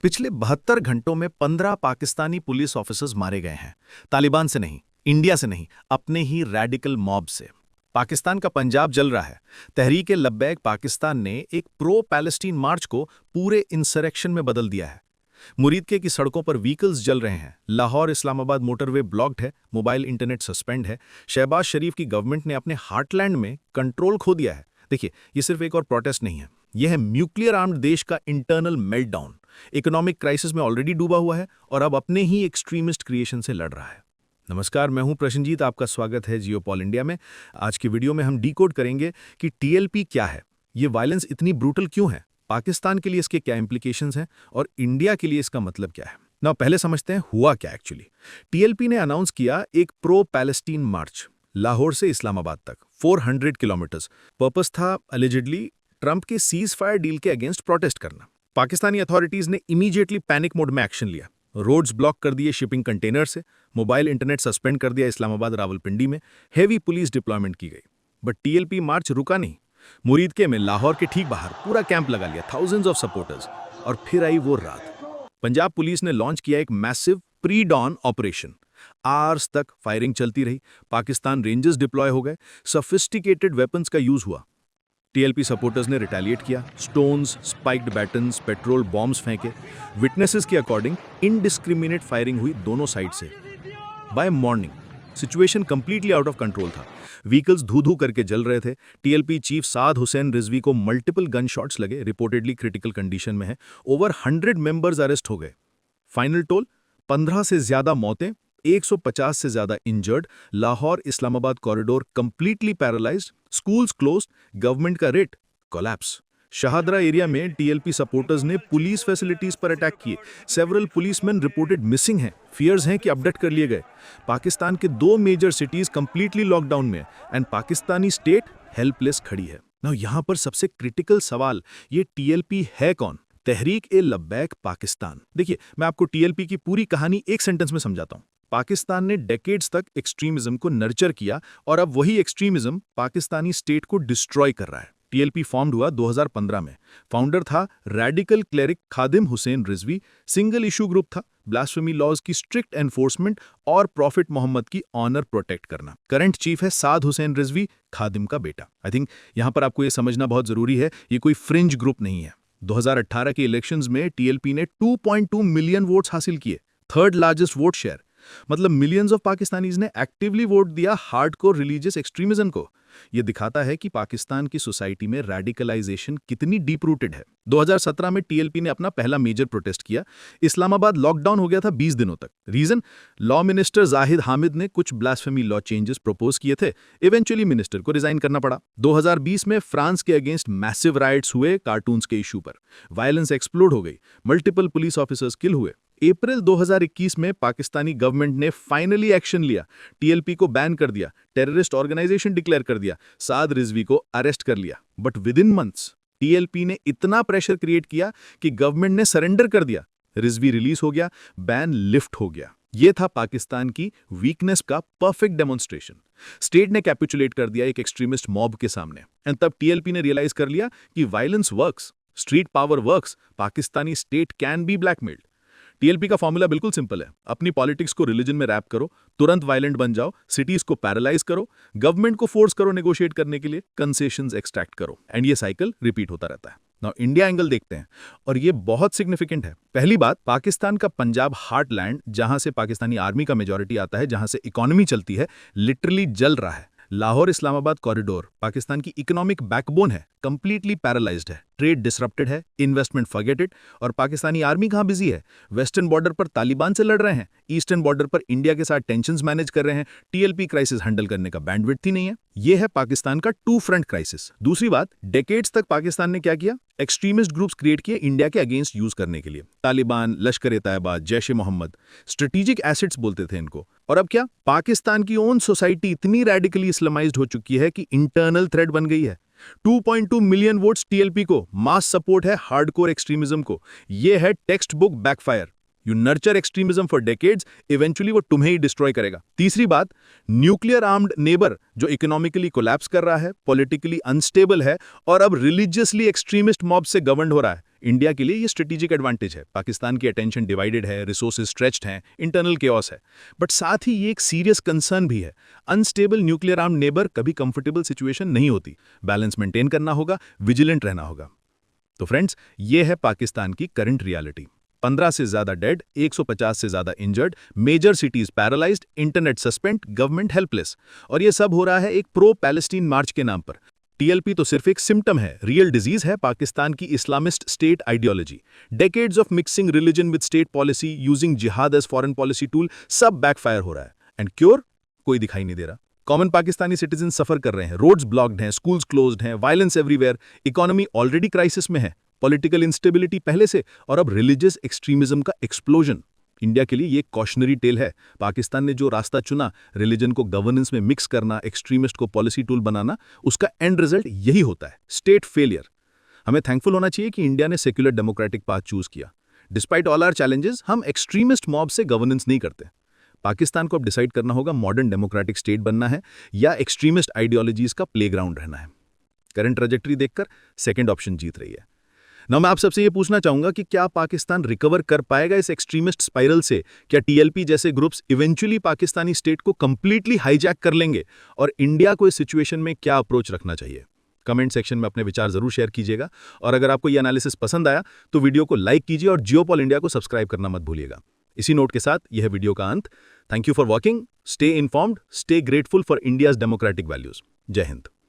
पिछले 72 घंटों में 15 पाकिस्तानी पुलिस ऑफिसर्स मारे गए हैं। तालिबान से नहीं, इंडिया से नहीं, अपने ही रैडिकल मॉब से। पाकिस्तान का पंजाब जल रहा है। तहरीक-ए-लब्बैक पाकिस्तान ने एक प्रो पैलेस्टीन मार्च को पूरे इंसरेक्शन में बदल दिया है। मुरीदके की सड़कों पर व्हीकल्स जल रहे हैं। लाहौर इस्लामाबाद मोटरवे ब्लॉक्ड है, मोबाइल इंटरनेट सस्पेंड है। शहबाज शरीफ की गवर्नमेंट ने अपने हार्टलैंड में कंट्रोल खो दिया है। देखिए, ये सिर्फ एक और प्रोटेस्ट नहीं है, यह है न्यूक्लियर आर्म्ड देश का इंटरनल मेल्टडाउन। इकोनॉमिक क्राइसिस में ऑलरेडी डूबा हुआ है और अब अपने ही एक्सट्रीमिस्ट क्रिएशन से लड़ रहा है। नमस्कार, मैं हूं प्रशंजीत, आपका स्वागत है जियोपॉल इंडिया में। आज की वीडियो में हम डिकोड करेंगे कि टीएलपी क्या है, ये वायलेंस इतनी ब्रूटल क्यों है, पाकिस्तान के लिए इसके क्या इंप्लीकेशंस हैं और इंडिया के लिए इसका मतलब क्या है। ना पहले समझते हैं हुआ क्या एक्चुअली। टीएलपी ने अनाउंस किया एक प्रो पैलेस्टीन मार्च लाहौर से इस्लामाबाद तक 400 किलोमीटर्स। पर्पस था अलिजिडली ट्रंप के सीज फायर डील के अगेंस्ट प्रोटेस्ट करना। पाकिस्तानी अथॉरिटीज ने इमीडिएटली पैनिक मोड में एक्शन लिया। रोड्स ब्लॉक कर दिए शिपिंग कंटेनर से, मोबाइल इंटरनेट सस्पेंड कर दिया इस्लामाबाद रावलपिंडी में, हेवी पुलिस डिप्लॉयमेंट की गई। बट टीएलपी मार्च रुका नहीं। मुरीदके में लाहौर के ठीक बाहर पूरा कैंप लगा लिया, थाउजेंड्स ऑफ सपोर्टर्स। और फिर आई वो रात। पंजाब पुलिस ने लॉन्च किया एक massive pre dawn operation. Hours तक फायरिंग चलती रही, पाकिस्तान रेंजर्स डिप्लॉय हो गए, सोफिस्टिकेटेड वेपन्स का यूज हुआ। टीएलपी सपोर्टर्स ने रिटेलिएट किया, stones, spiked batons, petrol bombs फेंके। विटनेसेस के अकॉर्डिंग इनडिस्क्रिमिनेट फायरिंग हुई दोनों साइड से। By morning situation completely out of control था। व्हीकल्स धू-धू करके जल रहे थे। टीएलपी चीफ साद हुसैन रिजवी को मल्टीपल गन शॉट्स लगे, रिपोर्टेडली क्रिटिकल कंडीशन में है। ओवर 100 मेंबर्स अरेस्ट हो गए। फाइनल टोल 15 से ज्यादा मौतें, 150 से ज्यादा injured. Lahore Islamabad corridor completely paralysed, schools closed, government का रेट कोलैप्स। शहादरा एरिया में टीएलपी सपोर्टर्स ने पुलिस फैसिलिटीज पर अटैक किए। सेवरल पुलिसमैन रिपोर्टेड मिसिंग हैं। फियर्स हैं कि अपडेट कर लिए गए। पाकिस्तान के 2 मेजर सिटीज कंप्लीटली लॉकडाउन में एंड पाकिस्तानी स्टेट हेल्पलेस खड़ी है। नाउ यहां पर सबसे क्रिटिकल सवाल, ये टीएलपी है कौन? तहरीक-ए-लब्बैक पाकिस्तान। देखिए, मैं आपको टीएलपी की पूरी कहानी एक सेंटेंस में समझाता हूं। पाकिस्तान ने डेकेड्स तक एक्सट्रीमिज्म को नर्चर किया और अब वही एक्सट्रीमिज्म पाकिस्तानी स्टेट को डिस्ट्रॉय कर रहा है। टीएलपी फॉर्म्ड हुआ 2015 में। फाउंडर था radical cleric Khadim Hussain Rizvi. Single issue group था, ब्लास्फेमी लॉज की स्ट्रिक्ट एनफोर्समेंट और प्रॉफिट मोहम्मद की ऑनर प्रोटेक्ट करना। करंट चीफ है साद हुसैन रिजवी, खादिम का बेटा। आई थिंक यहां पर आपको यह समझना बहुत जरूरी है, ये कोई फ्रिंज ग्रुप नहीं है। 2018 के इलेक्शंस में टीएलपी ने 2.2 मिलियन वोट्स हासिल किए, थर्ड लार्जेस्ट वोट शेयर। मतलब मिलियंस ऑफ पाकिस्तानीज ने एक्टिवली वोट दिया हार्डकोर रिलीजियस एक्सट्रीमिज्म को। यह दिखाता है कि पाकिस्तान की सोसाइटी में रैडिकलाइजेशन कितनी डीप रूटेड है। 2017 में टीएलपी ने अपना पहला मेजर प्रोटेस्ट किया। इस्लामाबाद लॉकडाउन हो गया था 20 दिनों तक। Reason, law minister Zahid Hamid ने कुछ ब्लास्फेमी लॉ चेंजेस प्रपोज किए थे। इवेंचुअली मिनिस्टर को रिजाइन करना पड़ा। 2020 में फ्रांस के अगेंस्ट मैसिव राइट्स हुए कार्टून्स के इशू पर। वायलेंस एक्सप्लोड हो गई, मल्टीपल पुलिस ऑफिसर्स किल हुए। अप्रैल 2021 में पाकिस्तानी गवर्नमेंट ने फाइनली एक्शन लिया, टीएलपी को बैन कर दिया, टेररिस्ट ऑर्गेनाइजेशन डिक्लेयर कर दिया, साद रिजवी को अरेस्ट कर लिया। But with in months TLP ने इतना प्रेशर क्रिएट किया कि गवर्नमेंट ने सरेंडर कर दिया। रिजवी रिलीज हो गया, बैन लिफ्ट हो गया। यह था पाकिस्तान की वीकनेस का परफेक्ट डेमोन्स्ट्रेशन। स्टेट ने कैपिचुलेट कर दिया एक एक्सट्रीमिस्ट मॉब के सामने। एंड तब टीएलपी ने रियलाइज कर लिया कि violence works, street power works, Pakistani state can be blackmailed. TLP का फॉर्मूला बिल्कुल सिंपल है, अपनी पॉलिटिक्स को रिलीजन में रैप करो, तुरंत वायलेंट बन जाओ, सिटीज को पैरालाइज करो, गवर्नमेंट को फोर्स करो नेगोशिएट करने के लिए, कंसेशंस एक्सट्रैक्ट करो, एंड ये साइकिल रिपीट होता रहता है। नाउ इंडिया एंगल देखते हैं और ये बहुत सिग्निफिकेंट है। पहली बात, पाकिस्तान का पंजाब हार्टलैंड, जहां से पाकिस्तानी आर्मी का मेजॉरिटी आता है, जहां से इकोनॉमी चलती है, लिटरली जल रहा है। लाहौर इस्लामाबाद कॉरिडोर पाकिस्तान की इकोनॉमिक बैकबोन है, कंप्लीटली पैरालाइज्ड है, ट्रेड डिसरप्टेड है, इन्वेस्टमेंट फॉरगेट इट। और पाकिस्तानी आर्मी कहां बिजी है? वेस्टर्न बॉर्डर पर तालिबान से लड़ रहे हैं, ईस्टर्न बॉर्डर पर इंडिया के साथ टेंशंस मैनेज कर रहे हैं। टीएलपी क्राइसिस हैंडल करने का बैंडविड्थ ही नहीं है। यह है पाकिस्तान का टू फ्रंट क्राइसिस। दूसरी बात, डेकेड्स तक पाकिस्तान ने क्या किया? एक्सट्रीमिस्ट ग्रुप्स क्रिएट किए इंडिया के अगेंस्ट यूज करने के लिए। तालिबान, लश्कर-ए-तैयबा, जैश-ए-मोहम्मद, स्ट्रेटेजिक एसेट्स बोलते थे इनको। और अब क्या? पाकिस्तान की ओन सोसाइटी इतनी रैडिकली इस्लामाइज्ड हो चुकी है कि इंटरनल थ्रेट बन गई है। 2.2 मिलियन वोट्स टीएलपी को, मास सपोर्ट है हार्डकोर एक्सट्रीमिज्म को। यह है text book backfire. You nurture extremism for decades, eventually वो तुम्हें ही डिस्ट्रॉय करेगा। तीसरी बात, न्यूक्लियर आर्म्ड नेबर जो इकोनॉमिकली कोलैप्स कर रहा है, पॉलिटिकली अनस्टेबल है और अब रिलीजियसली एक्सट्रीमिस्ट मॉब से गवर्न हो रहा है। इंडिया के लिए ये स्ट्रेटेजिक एडवांटेज है। पाकिस्तान की अटेंशन डिवाइडेड है, रिसोर्सेज स्ट्रेच्ड हैं, इंटरनल केओस है। बट साथ ही ये एक सीरियस कंसर्न भी है। अनस्टेबल न्यूक्लियर आर्म नेबर कभी कंफर्टेबल सिचुएशन नहीं होती। बैलेंस मेंटेन करना होगा, विजिलेंट रहना होगा। तो फ्रेंड्स, ये है पाकिस्तान की करंट रियलिटी। 15 से ज्यादा डेड, 150 से ज्यादा injured, major cities paralysed, internet suspend, government helpless. और ये सब हो रहा है एक प्रो पैलेस्टीन मार्च के नाम पर। टीएलपी तो सिर्फ एक सिम्टम है, रियल डिजीज है पाकिस्तान की Islamist state ideology. Decades of mixing religion with state policy, using जिहाद एज फॉरेन पॉलिसी टूल, सब बैकफायर हो रहा है। एंड क्योर कोई दिखाई नहीं दे रहा। कॉमन पाकिस्तानी सिटीजन सफर कर रहे हैं, रोड्स ब्लॉक्ड हैं, स्कूल्स क्लोज्ड हैं, violence everywhere, economy already crisis में है, पॉलिटिकल इंस्टेबिलिटी पहले से, और अब रिलीजियस एक्सट्रीमिज्म का एक्सप्लोजन। इंडिया के लिए ये कॉशनरी टेल है। पाकिस्तान ने जो रास्ता चुना, रिलीजन को गवर्नेंस में मिक्स करना, एक्सट्रीमिस्ट को पॉलिसी टूल बनाना, उसका एंड रिजल्ट यही होता है, स्टेट फेलियर। हमें थैंकफुल होना चाहिए कि इंडिया ने सेक्युलर डेमोक्रेटिक पाथ चूज किया। डिस्पाइट ऑल आवर चैलेंजेस, हम एक्सट्रीमिस्ट मॉब से गवर्नेंस नहीं करते। पाकिस्तान को अब डिसाइड करना होगा, मॉडर्न डेमोक्रेटिक स्टेट बनना है या एक्सट्रीमिस्ट आइडियोलॉजीज का प्लेग्राउंड रहना है। करंट ट्रैजेक्टरी देखकर सेकंड ऑप्शन जीत रही है। ना मैं आप सबसे ये पूछना चाहूंगा कि क्या पाकिस्तान रिकवर कर पाएगा इस एक्सट्रीमिस्ट स्पाइरल से? क्या टीएलपी जैसे ग्रुप्स इवेंचुअली पाकिस्तानी स्टेट को कंप्लीटली हाईजैक कर लेंगे? और इंडिया को इस सिचुएशन में क्या अप्रोच रखना चाहिए? कमेंट सेक्शन में अपने विचार जरूर शेयर कीजिएगा। और अगर आपको ये एनालिसिस पसंद आया तो वीडियो को लाइक कीजिए और जियोपॉल इंडिया को सब्सक्राइब करना मत भूलिएगा। इसी नोट के साथ यह वीडियो का अंत। Thank you for watching. Stay informed, stay grateful for India's democratic values. जय हिंद।